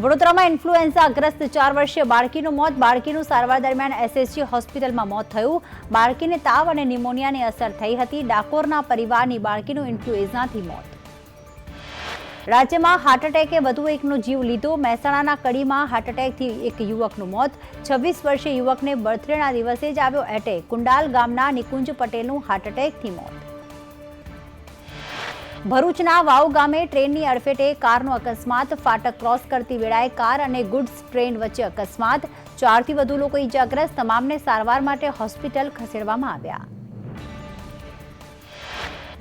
વડોદરામાં ઇન્ફ્લુએન્ઝાગ્રસ્ત 4 વર્ષીય બાળકીનું મોત. બાળકીનું સારવાર દરમિયાન એસએસજી હોસ્પિટલમાં મોત થયું. બાળકીને તાવ અને ન્યુમોનિયાની અસર થઈ હતી. ડાકોરના પરિવારની બાળકીનું ઇન્ફ્લુએન્ઝાથી મોત. રાજ્યમાં હાર્ટ એટેકે વધુ એકનો જીવ લીધો. મહેસાણાના કડીમાં હાર્ટ એટેકથી એક યુવકનું મોત. 26 વર્ષીય યુવકને બર્થડેના દિવસે જ આવ્યો એટેક. કુંડાલ ગામના નિકુંજ પટેલનું હાર્ટ એટેકથી મોત. ભરૂચના વાવ ગામે ટ્રેનની અડફેટે કારનો અકસ્માત. ફાટક ક્રોસ કરતી વેળાએ કાર અને ગુડ્સ ટ્રેન વચ્ચે અકસ્માત. 4 થી વધુ લોકો ઇજાગ્રસ્ત. તમામને સારવાર માટે હોસ્પિટલ ખસેડવામાં આવ્યા.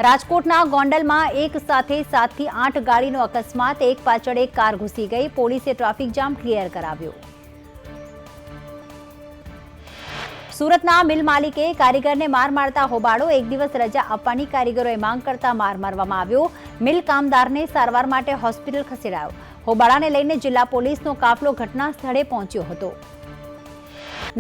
રાજકોટના ગોંડલમાં એક સાથે 7 થી 8 ગાડીનો અકસ્માત. એક પાછળ એક કાર ઘૂસી ગઈ. પોલીસે ટ્રાફિક જામ ક્લિયર કરાવ્યો. સુરતના મિલ માલિકે કારીગરને માર મારતા હોબાળો. એક દિવસ રજા આપવાની કારીગરોએ માંગ કરતા માર મારવામાં આવ્યો. મિલ કામદારને સારવાર માટે હોસ્પિટલ ખસેડાયો. હોબાળાને લઈને જિલ્લા પોલીસનો કાફલો ઘટના સ્થળે પહોંચ્યો હતો.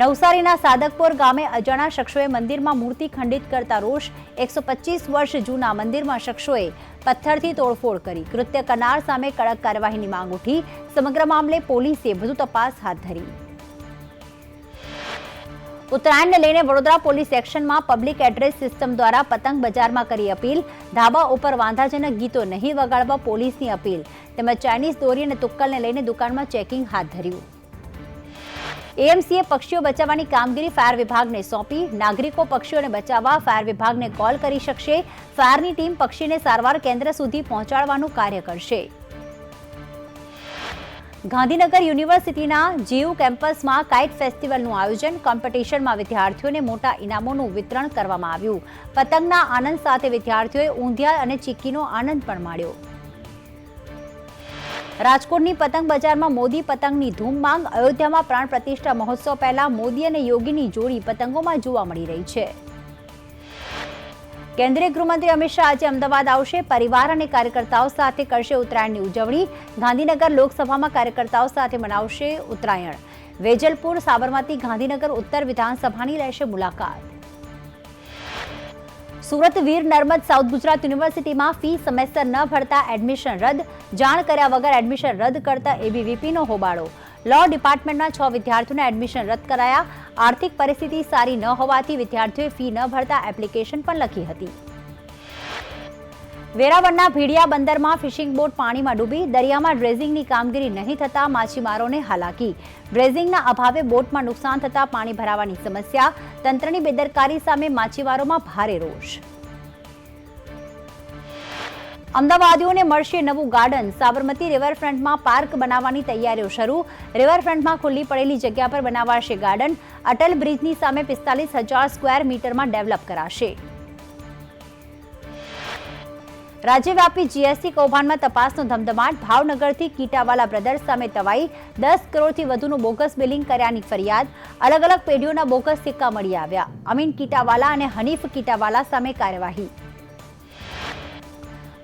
નવસારીના સાદકપોર ગામે અજાણ્યા શખ્સોએ મંદિરમાં મૂર્તિ ખંડિત કરતા રોષ. 125 વર્ષ જૂના મંદિરમાં શખ્સોએ પથ્થરથી તોડફોડ કરી. કૃત્ય કરનાર સામે કડક કાર્યવાહીની માંગ ઉઠી. સમગ્ર મામલે પોલીસે વધુ તપાસ હાથ ધરી. ઉત્તરાયણને લઈને વડોદરા પોલીસ એક્શનમાં. પબ્લિક એડ્રેસ સિસ્ટમ દ્વારા પતંગ બજારમાં કરી અપીલ. ધાબા ઉપર વાંધાજનક ગીતો નહીં વગાડવા પોલીસની અપીલ. તેમજ ચાઇનીઝ દોરી અને તુક્કલને લઈને દુકાનમાં ચેકિંગ હાથ ધર્યું. એએમસીએ પક્ષીઓ બચાવવાની કામગીરી ફાયર વિભાગને સોંપી. નાગરિકો પક્ષીઓને બચાવવા ફાયર વિભાગને કોલ કરી શકશે. ફાયરની ટીમ પક્ષીને સારવાર કેન્દ્ર સુધી પહોંચાડવાનું કાર્ય કરશે. ગાંધીનગર યુનિવર્સિટીના જીયુ કેમ્પસમાં કાઇટ ફેસ્ટિવલનું આયોજન. કોમ્પિટિશનમાં વિદ્યાર્થીઓને મોટા ઇનામોનું વિતરણ કરવામાં આવ્યું. પતંગના આનંદ સાથે વિદ્યાર્થીઓએ ઊંધિયા અને ચીક્કીનો આનંદ પણ માણ્યો. રાજકોટની પતંગ બજારમાં મોદી પતંગની ધૂમ. માંગ. અયોધ્યામાં પ્રાણ પ્રતિષ્ઠા મહોત્સવ પહેલા મોદી અને યોગીની જોડી પતંગોમાં જોવા મળી રહી છે. કેન્દ્રીય ગૃહમંત્રી અમિત શાહ આજે અમદાવાદ આવશે. પરિવાર અને કાર્યકર્તાઓ સાથે કરશે ઉત્તરાયણની ઉજવણી. ગાંધીનગર લોકસભામાં કાર્યકર્તાઓ સાથે મનાવશે ઉત્તરાયણ. વેજલપુર, સાબરમતી, ગાંધીનગર ઉત્તર વિધાનસભાની લેશે મુલાકાત. સુરત વીર નર્મદ સાઉથ ગુજરાત યુનિવર્સિટીમાં ફી સમયસર ન ભરતા એડમિશન રદ. જાણ કર્યા વગર એડમિશન રદ કરતા એબીવીપીનો હોબાળો. લો ડિપાર્ટમેન્ટના 6 વિદ્યાર્થીઓના એડમિશન રદ કરાયા. આર્થિક પરિસ્થિતિ સારી ન હોવાથી વિદ્યાર્થીઓએ ફી ન ભરતા એપ્લિકેશન પણ લખી હતી. વેરાવળના ભીડિયા બંદરમાં ફિશિંગ બોટ પાણીમાં ડૂબી. દરિયામાં ડ્રેઝિંગની કામગીરી નહીં થતા માછીમારોને હાલાકી. ડ્રેઝિંગના અભાવે બોટમાં નુકસાન થતા પાણી ભરાવાની સમસ્યા. તંત્રની બેદરકારી સામે માછીમારોમાં ભારે રોષ. અમદાવાદીઓને મળશે નવું ગાર્ડન. સાબરમતી રિવરફ્રન્ટમાં પાર્ક બનાવવાની તૈયારીઓ શરૂ. રિવરફ્રન્ટમાં ખુલ્લી પડેલી જગ્યા પર બનાવાશે ગાર્ડન. અટલ બ્રિજની સામે 45,000 સ્ક્વેર મીટરમાં ડેવલપ કરાશે. રાજ્યવ્યાપી જીએસટી કૌભાંડમાં તપાસનો ધમધમાટ. ભાવનગરથી કીટાવાલા બ્રધર્સ સામે તવાઈ. 10 કરોડથી વધુનું બોગસ બિલિંગ કર્યાની ફરિયાદ. અલગ અલગ પેઢીઓના બોગસ સિક્કા મળી આવ્યા. અમીન કીટાવાલા અને હનીફ કીટાવાલા સામે કાર્યવાહી.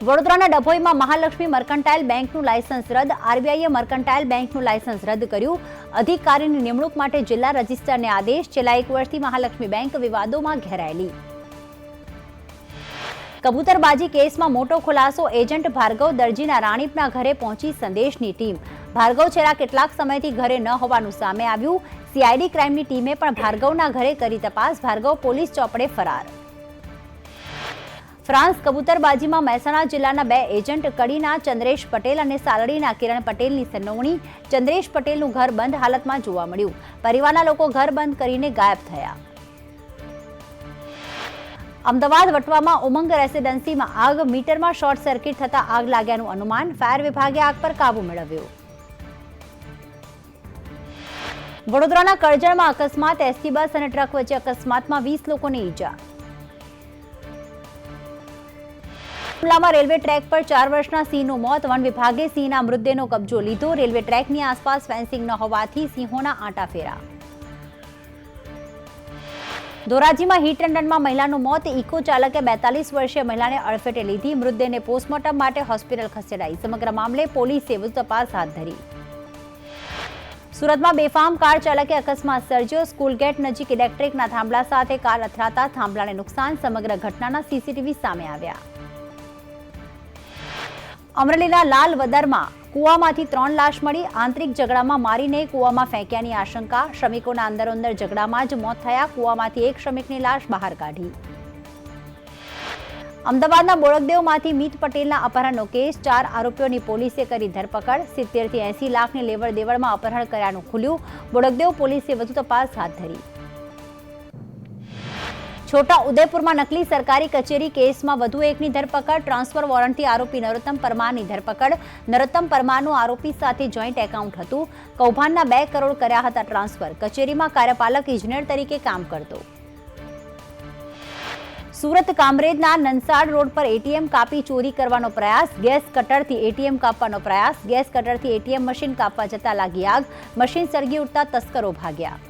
વડોદરાના ડભોઈમાં મહાલક્ષ્મી મર્કન્ટાઇલ બેંકનું લાયસન્સ રદ. આરબીઆઈએ મર્કન્ટાઇલ બેંકનું લાયસન્સ રદ કર્યું. અધિકારીની નિમણૂક માટે જિલ્લા રજિસ્ટ્રારને આદેશ. છેલ્લા 1 વર્ષથી મહાલક્ષ્મી બેંક વિવાદોમાં ઘેરાયેલી. કબૂતરબાજી કેસમાં મોટો ખુલાસો. એજન્ટ ભાર્ગવ દરજીના રાણીપના ઘરે પહોંચી સંદેશની ટીમ. ભાર્ગવ છેલ્લા કેટલાક સમયથી ઘરે ન હોવાનું સામે આવ્યું. સીઆઈડી ક્રાઇમની ટીમે પણ ભાર્ગવના ઘરે કરી તપાસ. ભાર્ગવ પોલીસ ચોપડે ફરાર. ફ્રાન્સ કબૂતરબાજીમાં મહેસાણા જિલ્લાના 2 એજન્ટ કડીના ચંદ્રેશ પટેલ અને સાલડીના કિરણ પટેલની સંડોવણી. ચંદ્રેશ પટેલનું ઘર બંધ હાલતમાં જોવા મળ્યું. પરિવારના લોકો ઘર બંધ કરીને ગાયબ થયા. અમદાવાદ વટવામાં ઉમંગ રેસિડેન્સીમાં આગ. મીટરમાં શોર્ટ સર્કિટ થતા આગ લાગ્યાનું અનુમાન. ફાયર વિભાગે આગ પર કાબુ મેળવ્યો. વડોદરાના કરજણમાં અકસ્માત. એસટી બસ અને ટ્રક વચ્ચે અકસ્માતમાં 20 લોકોને ઈજા. હુમલામાં રેલવે ટ્રેક પર 4 વર્ષના સિંહનું મોત. વન વિભાગે સિંહના મૃતદેહનો કબજો લીધો. રેલવે ટ્રેકની આસપાસ ફેન્સિંગ ન હોવાથી સિંહોના આંટા ફેરા. ધોરાજીમાં હિટ એન્ડ રનમાં મહિલાનું મોત. ઇકો ચાલકે 42 વર્ષીય મહિલાને અડફેટે લીધી. મૃતદેહને પોસ્ટમોર્ટમ માટે હોસ્પિટલ ખસેડાઈ. સમગ્ર મામલે પોલીસે વધુ તપાસ હાથ ધરી. સુરતમાં બેફામ કાર ચાલકે અકસ્માત સર્જ્યો. સ્કૂલ ગેટ નજીક ઇલેક્ટ્રિકના થાંભલા સાથે કાર અથડાતા થાંભલાને નુકસાન. સમગ્ર ઘટનાના સીસીટીવી સામે આવ્યા. અમરેલીના લાલવદરમાં કૂવામાંથી 3 લાશ મળી. આંતરિક ઝઘડામાં મારીને કૂવામાં ફેંક્યાની આશંકા. શ્રમિકોના અંદરોઅંદર ઝઘડામાં જ મોત થયા. કૂવામાંથી એક શ્રમિકની લાશ બહાર કાઢી. અમદાવાદના બોડકદેવમાંથી મીત પટેલના અપહરણનો કેસ. 4 આરોપીઓની પોલીસે કરી ધરપકડ. 70 થી 80 લાખની લેવડ દેવડમાં અપહરણ કર્યાનું ખુલ્યું. બોડકદેવ પોલીસે વધુ તપાસ હાથ ધરી. છોટા ઉદેપુરમાં નકલી સરકારી કચેરી કેસમાં વધુ એકની ધરપકડ. ટ્રાન્સફર વોરંટથી આરોપી નરોત્તમ પરમારની ધરપકડ. નરોત્તમ પરમારનું આરોપી સાથે જોઈન્ટ એકાઉન્ટ હતું. કૌભાંડના 2 કરોડ કર્યા હતા ટ્રાન્સફર. કચેરીમાં કાર્યપાલક ઇજનેર તરીકે કામ કરતો. સુરત કામરેજના નનસાડ રોડ પર એટીએમ કાપી ચોરી કરવાનો પ્રયાસ. ગેસ કટરથી એટીએમ કાપવાનો પ્રયાસ. ગેસ કટરથી એટીએમ મશીન કાપવા જતા લાગી આગ. મશીન સળગી ઉઠતા તસ્કરો ભાગ્યા.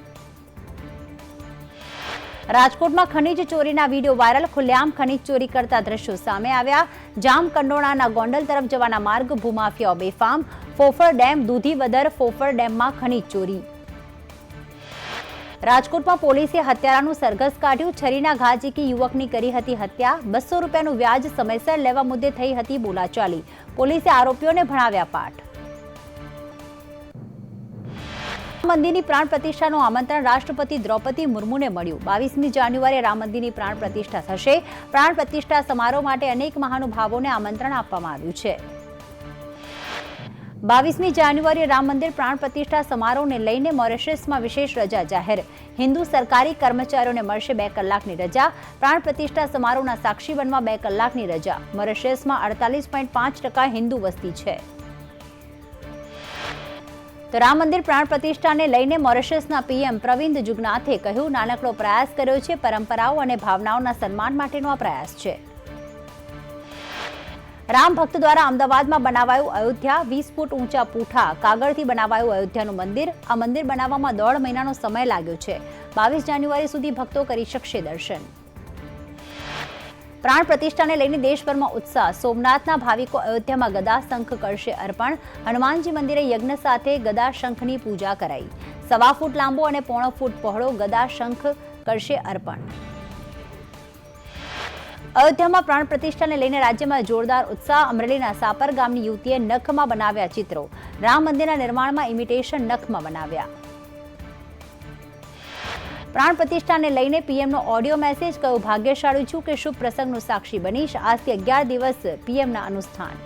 રાજકોટમાં ખનીજ ચોરીના વિડીયો વાયરલ. ખુલ્લેઆમ ખનીજ ચોરી કરતા દ્રશ્યો સામે આવ્યા. જામકંડોળાના ગોંડલ તરફ જવાના માર્ગ ભૂમાફિયાઓ બેફામ. ફોફર ડેમ, દૂધીવદર ફોફર ડેમમાં ખનીજ ચોરી. રાજકોટમાં પોલીસે હત્યારાનું સરઘસ કાઢ્યું. છરીના ઘા ઝીકી યુવકની કરી હતી હત્યા. 200 રૂપિયાનું વ્યાજ સમયસર લેવા મુદ્દે થઈ હતી બોલાચાલી. પોલીસે આરોપીઓને ભણાવ્યા પાઠ. રામ મંદિરની પ્રાણ પ્રતિષ્ઠાનું આમંત્રણ રાષ્ટ્રપતિ દ્રૌપદી મુર્મુને મળ્યું. 22મી જાન્યુઆરીએ રામ મંદિરની પ્રાણ પ્રતિષ્ઠા થશે. પ્રાણ પ્રતિષ્ઠા સમારોહ માટે અનેક મહાનુભાવોને આમંત્રણ આપવામાં આવ્યું છે. 22મી જાન્યુઆરીએ રામ મંદિર પ્રાણ પ્રતિષ્ઠા સમારોહને લઈને મોરેશિયસમાં વિશેષ રજા જાહેર. હિન્દુ સરકારી કર્મચારીઓને મળશે 2 કલાકની રજા. પ્રાણ પ્રતિષ્ઠા સમારોહના સાક્ષી બનવા 2 કલાકની રજા. મોરેશિયસમાં 48.5% હિન્દુ વસ્તી છે. તો રામ મંદિર પ્રાણ પ્રતિષ્ઠાને લઈને મોરેશિયસના પીએમ પ્રવિન્દ જુગનાથે કહ્યું, નાનકડો પ્રયાસ કર્યો છે. પરંપરાઓ અને ભાવનાઓના સન્માન માટેનો આ પ્રયાસ છે. રામ ભક્ત દ્વારા અમદાવાદમાં બનાવાયું અયોધ્યા. 20 ફૂટ ઊંચા પૂઠા કાગળથી બનાવાયું અયોધ્યાનું મંદિર. આ મંદિર બનાવવામાં 1.5 મહિનાનો સમય લાગ્યો છે. 22 જાન્યુઆરી સુધી ભક્તો કરી શકશે દર્શન. પ્રાણ પ્રતિષ્ઠાને લઈને દેશભરમાં ઉત્સાહ. સોમનાથના ભાવિકો અયોધ્યામાં ગદા શંખ કરશે અર્પણ. હનુમાનજી મંદિરે યજ્ઞ સાથે ગદા શંખની પૂજા કરાઈ. 1.25 ફૂટ લાંબો અને 0.5 ફૂટ પહોળો ગદા શંખ કરશે અર્પણ. અયોધ્યામાં પ્રાણ પ્રતિષ્ઠાને લઈને રાજ્યમાં જોરદાર ઉત્સાહ. અમરેલીના સાપર ગામની યુવતીએ નખમાં બનાવ્યા ચિત્રો. રામ મંદિરના નિર્માણમાં ઇમિટેશન નખમાં બનાવ્યા. પ્રાણ પ્રતિષ્ઠાને લઈને પીએમનો ઓડિયો મેસેજ. કયો ભાગ્યશાળી છું કે શુભ પ્રસંગનું સાક્ષી બનીશ. આજથી 11 દિવસ પીએમના અનુષ્ઠાન.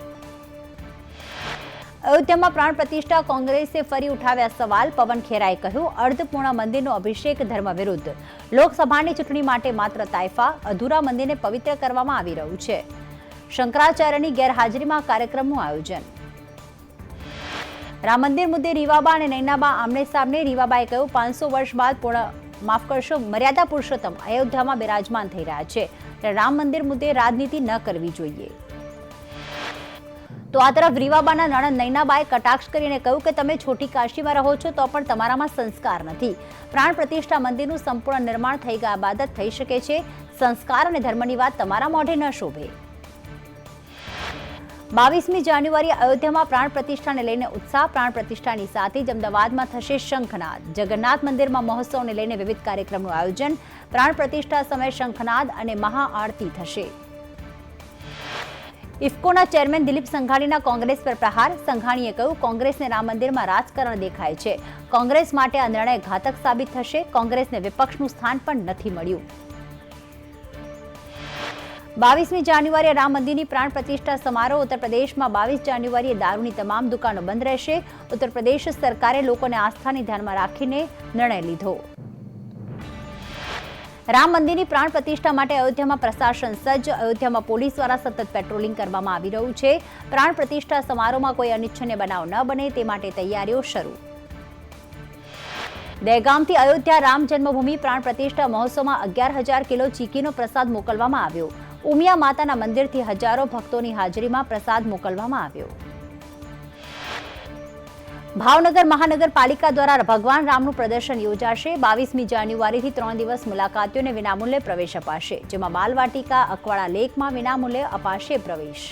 અયોધ્યામાં પ્રાણ પ્રતિષ્ઠા કોંગ્રેસે ફરી ઉઠાવ્યા સવાલ. પવન ખેરાએ કહ્યું, અર્ધપૂર્ણ મંદિરનો અભિષેક ધર્મ વિરુદ્ધ. લોકસભાની ચૂંટણી માટે માત્ર તાઇફા. અધૂરા મંદિરને પવિત્ર કરવામાં આવી રહ્યું છે. શંકરાચાર્યની ગેરહાજરીમાં કાર્યક્રમનું આયોજન. રામ મંદિર મુદ્દે રીવાબા અને નૈનાબા આમને સામને. રીવાબાએ કહ્યું, 500 વર્ષ બાદ મર્યાદા પુરુષોત્તમ અયોધ્યામાં બિરાજમાન થઈ રહ્યા છે. ત્યારે રામ મંદિર મુદ્દે રાજનીતિ ન કરવી જોઈએ. તો આ તરફ રીવાબાના નણંદ નૈનાબાએ કટાક્ષ કરીને કહ્યું કે તમે છોટી કાશીમાં રહો છો તો પણ તમારામાં સંસ્કાર નથી. પ્રાણ પ્રતિષ્ઠા મંદિરનું સંપૂર્ણ નિર્માણ થઈ ગયા બાદ જ થઈ શકે છે. સંસ્કાર અને ધર્મની વાત તમારા મોઢે ન શોભે. 22મી જાન્યુઆરીએ અયોધ્યામાં પ્રાણ પ્રતિષ્ઠાને લઈને ઉત્સાહ. પ્રાણ પ્રતિષ્ઠાની સાથે જ અમદાવાદમાં થશે શંખનાદ. જગન્નાથ મંદિરમાં મહોત્સવને લઈને વિવિધ કાર્યક્રમનું આયોજન. પ્રાણ પ્રતિષ્ઠા સમયે શંખનાદ અને મહાઆરતી થશે. ઇફકોના ચેરમેન દિલીપ સંઘાણીના કોંગ્રેસ પર પ્રહાર. સંઘાણીએ કહ્યું, કોંગ્રેસને રામ મંદિરમાં રાજકારણ દેખાય છે. કોંગ્રેસ માટે આ નિર્ણય ઘાતક સાબિત થશે. કોંગ્રેસને વિપક્ષનું સ્થાન પણ નથી મળ્યું. 22મી જાન્યુઆરીએ રામ મંદિરની પ્રાણ પ્રતિષ્ઠા સમારોહ. ઉત્તર પ્રદેશમાં 22 જાન્યુઆરીએ દારૂની તમામ દુકાનો બંધ રહેશે. ઉત્તર પ્રદેશ સરકારે લોકોને આસ્થાને ધ્યાનમાં રાખીને નિર્ણય લીધો. રામ મંદિરની પ્રાણ પ્રતિષ્ઠા માટે અયોધ્યામાં પ્રશાસન સજ્જ. અયોધ્યામાં પોલીસ દ્વારા સતત પેટ્રોલિંગ કરવામાં આવી રહ્યું છે. પ્રાણ પ્રતિષ્ઠા સમારોહમાં કોઈ અનિચ્છનીય બનાવ ન બને તે માટે તૈયારીઓ શરૂ. દહેગામથી અયોધ્યા રામ જન્મભૂમિ પ્રાણ પ્રતિષ્ઠા મહોત્સવમાં 11,000 કિલો ચીકીનો પ્રસાદ મોકલવામાં આવ્યો. ઉમિયા માતાના મંદિરથી હજારો ભક્તોની હાજરીમાં પ્રસાદ મોકલવામાં આવ્યો. ભાવનગર મહાનગરપાલિકા દ્વારા ભગવાન રામનું પ્રદર્શન યોજાશે. 22મી જાન્યુઆરીથી 3 દિવસ મુલાકાતીઓને વિનામૂલ્યે પ્રવેશ અપાશે. જેમાં બાલવાટિકા, અકવાડા લેકમાં વિનામૂલ્યે અપાશે પ્રવેશ.